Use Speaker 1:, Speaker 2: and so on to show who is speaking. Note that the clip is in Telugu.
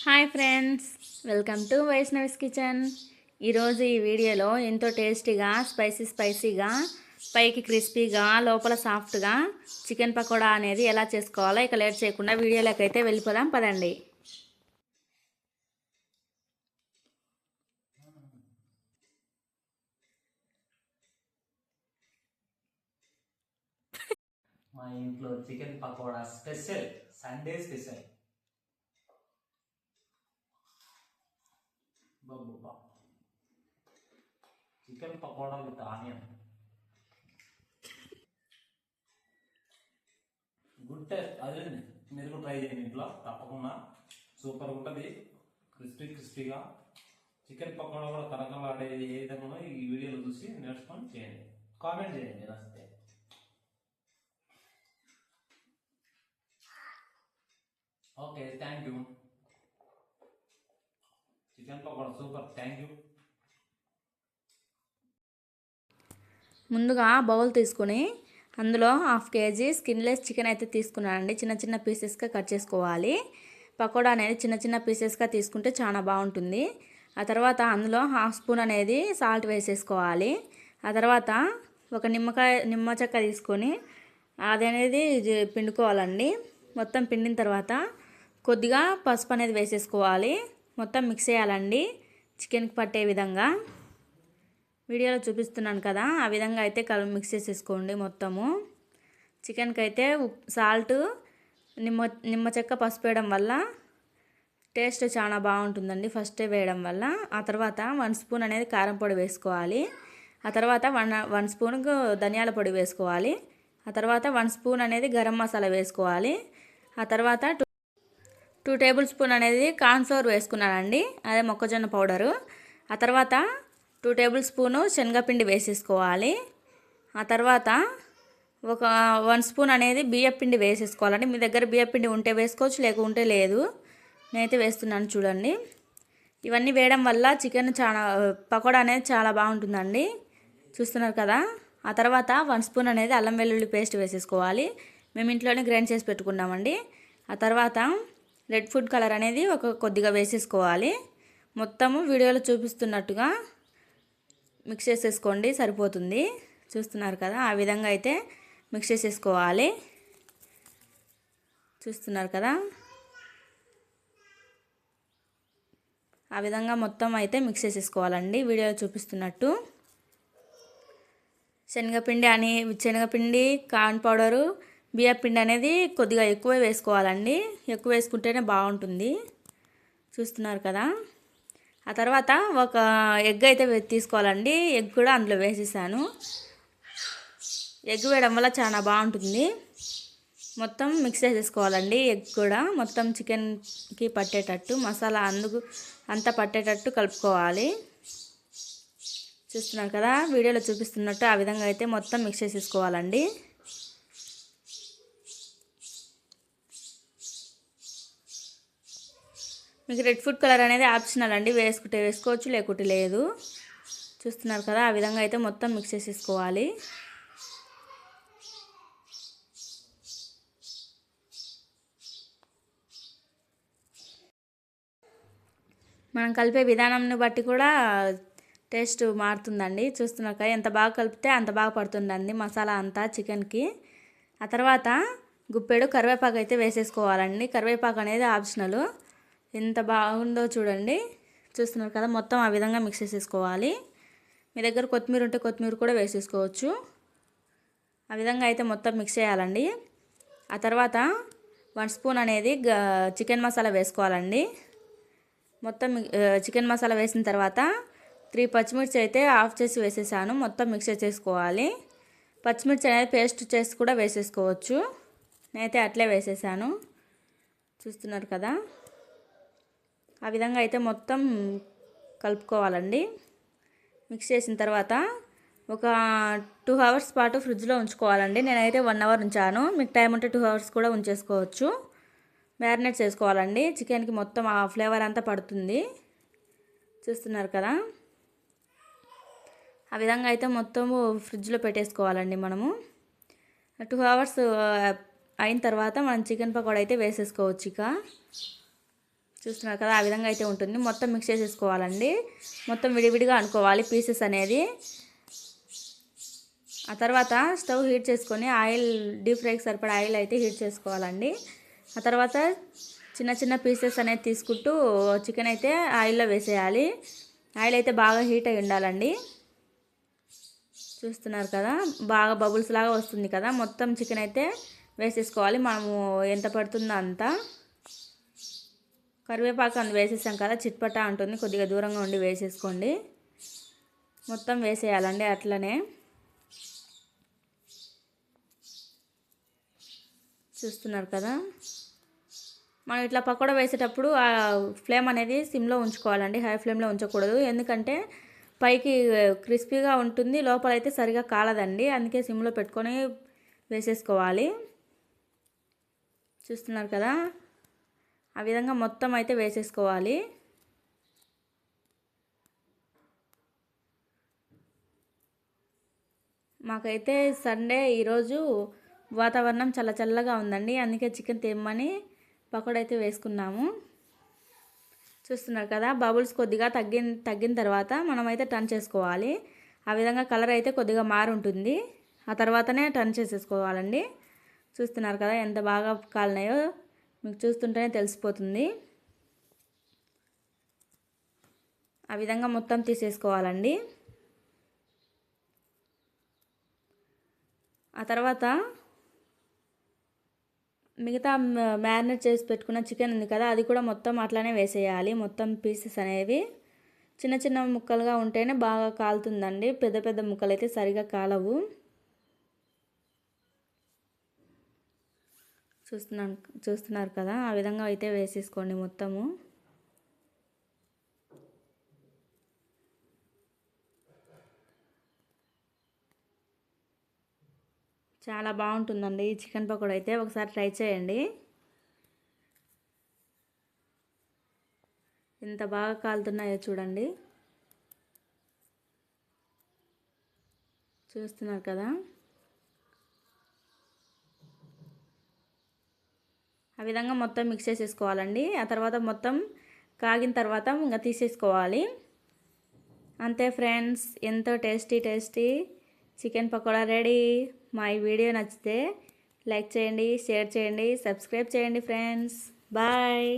Speaker 1: Hi friends, welcome to Vaishnavi's kitchen. ఈరోజు ఈ వీడియోలో ఎంతో టేస్టీగా స్పైసీగా పైకి క్రిస్పీగా లోపల సాఫ్ట్గా చికెన్ పకోడా అనేది ఎలా చేసుకోవాలో ఇక లేట్ చేయకుండా వీడియోలోకి అయితే వెళ్ళిపోదాం పదండి.
Speaker 2: మా ఇంట్లో chicken pakoda special, Sunday special. Chicken pakoda with onion. Good taste. అదే మీరు కూడా ట్రై చేయండి ఇంట్లో తప్పకుండా. సూపర్ ఉంటుంది, క్రిస్పీగా. చికెన్ పకోడా కూడా కరకలాడే ఏ విధంగా ఈ వీడియోలో చూసి నేర్చుకొని చేయండి. కామెంట్ చేయండి నచ్చితే. Okay, thank you. Chicken pakoda super, thank you.
Speaker 1: ముందుగా బౌల్ తీసుకొని అందులో 1/2 kg స్కిన్లెస్ చికెన్ అయితే తీసుకున్నానండి. చిన్న చిన్న పీసెస్గా కట్ చేసుకోవాలి. పకోడా అనేది చిన్న చిన్న పీసెస్గా తీసుకుంటే చాలా బాగుంటుంది. ఆ తర్వాత అందులో 1/2 స్పూన్ అనేది సాల్ట్ వేసేసుకోవాలి. ఆ తర్వాత ఒక నిమ్మ చెక్క తీసుకొని అది అనేది పిండుకోవాలండి. మొత్తం పిండిన తర్వాత కొద్దిగా పసుపు అనేది వేసేసుకోవాలి. మొత్తం మిక్స్ చేయాలండి చికెన్కి పట్టే విధంగా. వీడియోలో చూపిస్తున్నాను కదా, ఆ విధంగా అయితే మిక్స్ చేసేసుకోండి మొత్తము. చికెన్కి అయితే సాల్ట్, నిమ్మ చెక్క, పసుపు వేయడం వల్ల టేస్ట్ చాలా బాగుంటుందండి ఫస్టే వేయడం వల్ల. ఆ తర్వాత 1 స్పూన్ అనేది కారం పొడి వేసుకోవాలి. ఆ తర్వాత 1 స్పూన్ ధనియాల పొడి వేసుకోవాలి. ఆ తర్వాత 1 స్పూన్ అనేది గరం మసాలా వేసుకోవాలి. ఆ తర్వాత 2 టేబుల్ స్పూన్ అనేది కార్న్ ఫ్లోర్ వేసుకున్నానండి, అదే మొక్కజొన్న పౌడరు. ఆ తర్వాత 2 టేబుల్ స్పూను శనగపిండి వేసేసుకోవాలి. ఆ తర్వాత ఒక 1 స్పూన్ అనేది బియ్యపిండి వేసేసుకోవాలండి. మీ దగ్గర బియ్యపిండి ఉంటే వేసుకోవచ్చు, లేకుంటే లేదు. నేనైతే వేస్తున్నాను చూడండి. ఇవన్నీ వేయడం వల్ల చికెన్ పకోడా అనేది చాలా బాగుంటుందండి. చూస్తున్నారు కదా. ఆ తర్వాత 1 స్పూన్ అనేది అల్లం వెల్లుల్లి పేస్ట్ వేసేసుకోవాలి. మేము ఇంట్లోనే గ్రైండ్ చేసి పెట్టుకున్నామండి. ఆ తర్వాత రెడ్ ఫుడ్ కలర్ అనేది కొద్దిగా వేసేసుకోవాలి. మొత్తము వీడియోలో చూపిస్తున్నట్టుగా మిక్స్ చేసేసుకోండి, సరిపోతుంది. చూస్తున్నారు కదా, ఆ విధంగా అయితే మిక్స్ చేసేసుకోవాలి. చూస్తున్నారు కదా, ఆ విధంగా మొత్తం అయితే మిక్స్ చేసేసుకోవాలండి వీడియోలో చూపిస్తున్నట్టు. శనగపిండి, కార్న్ పౌడరు, బియ్యపిండి అనేది కొద్దిగా ఎక్కువ వేసుకోవాలండి. ఎక్కువ వేసుకుంటేనే బాగుంటుంది. చూస్తున్నారు కదా. ఆ తర్వాత ఒక ఎగ్ అయితే తీసుకోవాలండి. ఎగ్ కూడా అందులో వేసేసాను. ఎగ్ వేయడం వల్ల చాలా బాగుంటుంది. మొత్తం మిక్స్ చేసేసుకోవాలండి. ఎగ్ కూడా మొత్తం చికెన్కి పట్టేటట్టు, మసాలా అంతా పట్టేటట్టు కలుపుకోవాలి. చూస్తున్నారు కదా, వీడియోలో చూపిస్తున్నట్టు ఆ విధంగా అయితే మొత్తం మిక్స్ చేసేసుకోవాలండి. మీకు రెడ్ ఫుడ్ కలర్ అనేది ఆప్షనల్ అండి, వేసుకుంటే వేసుకోవచ్చు, లేకుంటే లేదు. చూస్తున్నారు కదా, ఆ విధంగా అయితే మొత్తం మిక్స్ చేసేసుకోవాలి. మనం కలిపే విధానంని బట్టి కూడా టేస్ట్ మారుతుందండి. చూస్తున్నారు కదా, ఎంత బాగా కలిపితే అంత బాగా పడుతుందండి మసాలా అంతా చికెన్కి. ఆ తర్వాత గుప్పెడు కరివేపాకు అయితే వేసేసుకోవాలండి. కరివేపాకు అనేది ఆప్షనల్. ఎంత బాగుందో చూడండి. చూస్తున్నారు కదా, మొత్తం ఆ విధంగా మిక్స్ చేసేసుకోవాలి. మీ దగ్గర కొత్తిమీర ఉంటే కొత్తిమీర కూడా వేసేసుకోవచ్చు. ఆ విధంగా అయితే మొత్తం మిక్స్ చేయాలండి. ఆ తర్వాత 1 స్పూన్ అనేది చికెన్ మసాలా వేసుకోవాలండి. మొత్తం చికెన్ మసాలా వేసిన తర్వాత 3 పచ్చిమిర్చి అయితే ఆఫ్ చేసి వేసేసాను. మొత్తం మిక్స్ చేసుకోవాలి. పచ్చిమిర్చి అనేది పేస్ట్ చేసి కూడా వేసేసుకోవచ్చు. నేనైతే అట్లే వేసేసాను. చూస్తున్నారు కదా, ఆ విధంగా అయితే మొత్తం కలుపుకోవాలండి. మిక్స్ చేసిన తర్వాత ఒక 2 అవర్స్ పాటు ఫ్రిడ్జ్లో ఉంచుకోవాలండి. నేనైతే 1 అవర్ ఉంచాను. మీకు టైం ఉంటే 2 అవర్స్ కూడా ఉంచేసుకోవచ్చు. మ్యారినేట్ చేసుకోవాలండి. చికెన్కి మొత్తం ఆ ఫ్లేవర్ అంతా పడుతుంది. చూస్తున్నారు కదా, ఆ విధంగా అయితే మొత్తము ఫ్రిడ్జ్లో పెట్టేసుకోవాలండి. మనము 2 అవర్స్ అయిన తర్వాత మనం చికెన్ పకోడా అయితే వేసేసుకోవచ్చు. ఇక చూస్తున్నారు కదా, ఆ విధంగా అయితే ఉంటుంది. మొత్తం మిక్స్ చేసేసుకోవాలండి. మొత్తం విడివిడిగా అనుకోవాలి పీసెస్ అనేది. ఆ తర్వాత స్టవ్ హీట్ చేసుకొని ఆయిల్, డీప్ ఫ్రైకి సరిపడా ఆయిల్ అయితే హీట్ చేసుకోవాలండి. ఆ తర్వాత చిన్న చిన్న పీసెస్ అనేది తీసుకుంటూ చికెన్ అయితే ఆయిల్లో వేసేయాలి. ఆయిల్ అయితే బాగా హీట్ అయి ఉండాలండి. చూస్తున్నారు కదా, బాగా బబుల్స్ లాగా వస్తుంది కదా. మొత్తం చికెన్ అయితే వేసేసుకోవాలి. మనము ఎంత పడుతుందో అంత. కరివేపాకు అందు వేసేసాం కదా, చిట్పటా ఉంటుంది, కొద్దిగా దూరంగా ఉండి వేసేసుకోండి. మొత్తం వేసేయాలండి అట్లనే. చూస్తున్నారు కదా, మనం ఇట్లా పకోడా వేసేటప్పుడు ఆ ఫ్లేమ్ అనేది సిమ్లో ఉంచుకోవాలండి, హై ఫ్లేమ్లో ఉంచకూడదు. ఎందుకంటే పైకి క్రిస్పీగా ఉంటుంది, లోపల అయితే సరిగా కాలదండి. అందుకే సిమ్లో పెట్టుకొని వేసేసుకోవాలి. చూస్తున్నారు కదా, ఆ విధంగా మొత్తం అయితే వేసేసుకోవాలి. మాకైతే సండే ఈరోజు వాతావరణం చల్లగా ఉందండి. అందుకే చికెన్ తెమ్మని పకోడా అయితే వేసుకున్నాము. చూస్తున్నారు కదా, బబుల్స్ కొద్దిగా తగ్గిన తర్వాత మనమైతే టర్న్ చేసుకోవాలి. ఆ విధంగా కలర్ అయితే కొద్దిగా మారుంటుంది. ఆ తర్వాతనే టర్న్ చేసేసుకోవాలండి. చూస్తున్నారు కదా ఎంత బాగా కాలినాయో, మీకు చూస్తుంటేనే తెలిసిపోతుంది. ఆ విధంగా మొత్తం తీసేసుకోవాలండి. ఆ తర్వాత మిగతా మ్యారినేట్ చేసి పెట్టుకున్న చికెన్ ఉంది కదా, అది కూడా మొత్తం అట్లానే వేసేయాలి. మొత్తం పీసెస్ అనేవి చిన్న చిన్న ముక్కలుగా ఉంటేనే బాగా కాలుతుందండి. పెద్ద పెద్ద ముక్కలు అయితే సరిగా కాలవు. చూస్తున్నారు కదా, ఆ విధంగా అయితే వేసేసుకోండి మొత్తము. చాలా బాగుంటుందండి ఈ చికెన్ పకోడా అయితే, ఒకసారి ట్రై చేయండి. ఎంత బాగా కాలుతున్నాయో చూడండి. చూస్తున్నారు కదా, ఆ విధంగా మొత్తం మిక్స్ చేసేసుకోవాలండి. ఆ తర్వాత మొత్తం కాగిన తర్వాత ఇంకా తీసేసుకోవాలి. అంతే ఫ్రెండ్స్, ఎంతో టేస్టీ చికెన్ పకోడా రెడీ. మా ఈ వీడియో నచ్చితే లైక్ చేయండి, షేర్ చేయండి, సబ్స్క్రైబ్ చేయండి ఫ్రెండ్స్. బాయ్.